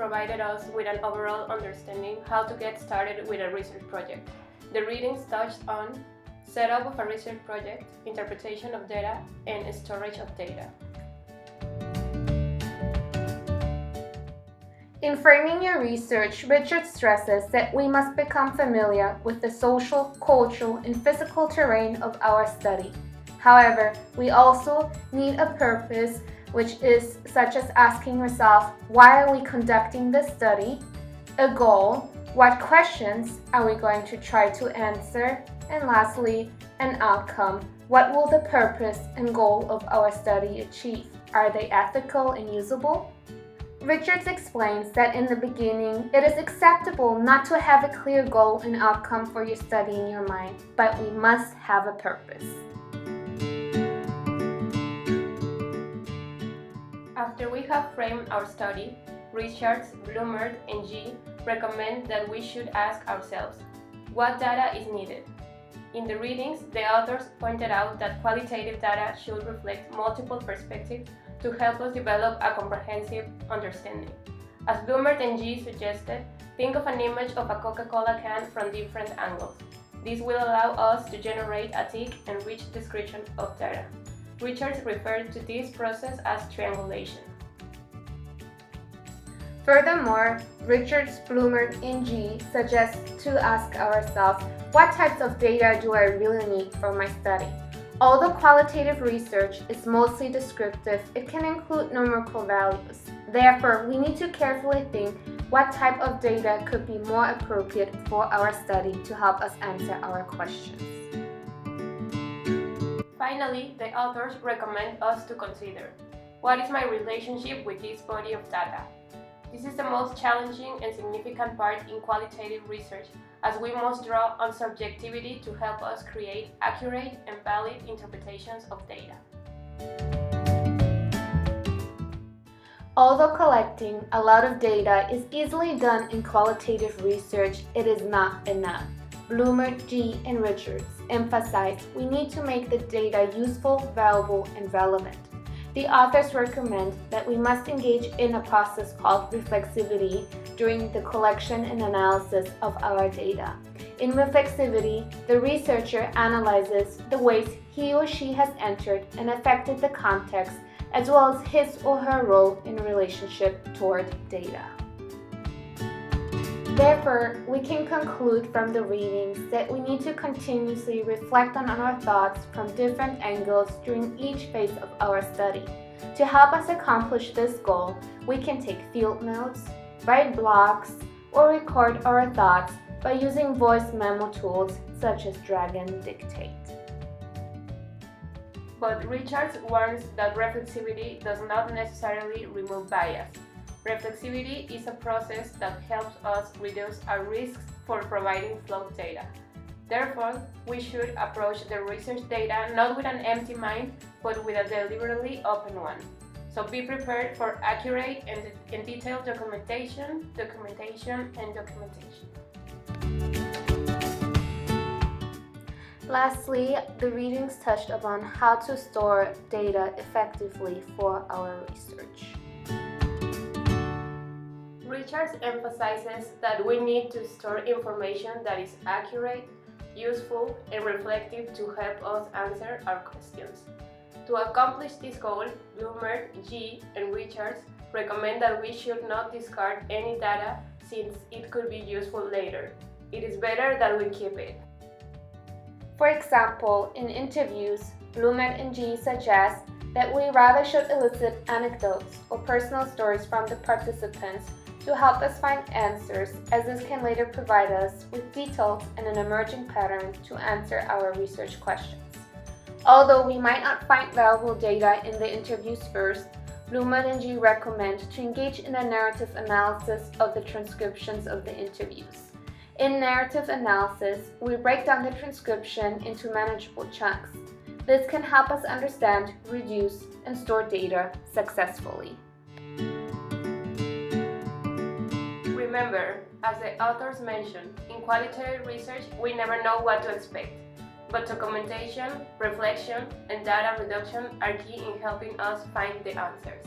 provided us with an overall understanding how to get started with a research project. The readings touched on setup of a research project, interpretation of data, and storage of data. In framing your research, Richard stresses that we must become familiar with the social, cultural, and physical terrain of our study. However, we also need a purpose, which is such as asking yourself, why are we conducting this study? A goal, what questions are we going to try to answer? And lastly, an outcome, what will the purpose and goal of our study achieve? Are they ethical and usable? Richards explains that in the beginning, it is acceptable not to have a clear goal and outcome for your study in your mind, but we must have a purpose. After we have framed our study, Richards, Blumert, and G recommend that we should ask ourselves, what data is needed? In the readings, the authors pointed out that qualitative data should reflect multiple perspectives to help us develop a comprehensive understanding. As Blumert and G suggested, think of an image of a Coca-Cola can from different angles. This will allow us to generate a thick and rich description of data. Richards referred to this process as triangulation. Furthermore, Richards, Blumert, and G suggest to ask ourselves, what types of data do I really need for my study? Although qualitative research is mostly descriptive, it can include numerical values. Therefore, we need to carefully think what type of data could be more appropriate for our study to help us answer our questions. Finally, the authors recommend us to consider, what is my relationship with this body of data? This is the most challenging and significant part in qualitative research, as we must draw on subjectivity to help us create accurate and valid interpretations of data. Although collecting a lot of data is easily done in qualitative research, it is not enough. Blumert, G, and Richards emphasize we need to make the data useful, valuable, and relevant. The authors recommend that we must engage in a process called reflexivity during the collection and analysis of our data. In reflexivity, the researcher analyzes the ways he or she has entered and affected the context, as well as his or her role in relationship toward data. Therefore, we can conclude from the readings that we need to continuously reflect on our thoughts from different angles during each phase of our study. To help us accomplish this goal, we can take field notes, write blogs, or record our thoughts by using voice memo tools such as Drag and Dictate. But Richards warns that reflexivity does not necessarily remove bias. Reflexivity is a process that helps us reduce our risks for providing flawed data. Therefore, we should approach the research data not with an empty mind, but with a deliberately open one. So be prepared for accurate and detailed documentation. Lastly, the readings touched upon how to store data effectively for our research. Richards emphasizes that we need to store information that is accurate, useful, and reflective to help us answer our questions. To accomplish this goal, Blumert, G, and Richards recommend that we should not discard any data since it could be useful later. It is better that we keep it. For example, in interviews, Blumert and G suggest that we rather should elicit anecdotes or personal stories from the participants to help us find answers, as this can later provide us with details and an emerging pattern to answer our research questions. Although we might not find valuable data in the interviews first, Blumert and G recommend to engage in a narrative analysis of the transcriptions of the interviews. In narrative analysis, we break down the transcription into manageable chunks. This can help us understand, reduce, and store data successfully. Remember, as the authors mentioned, in qualitative research we never know what to expect, but documentation, reflection, and data reduction are key in helping us find the answers.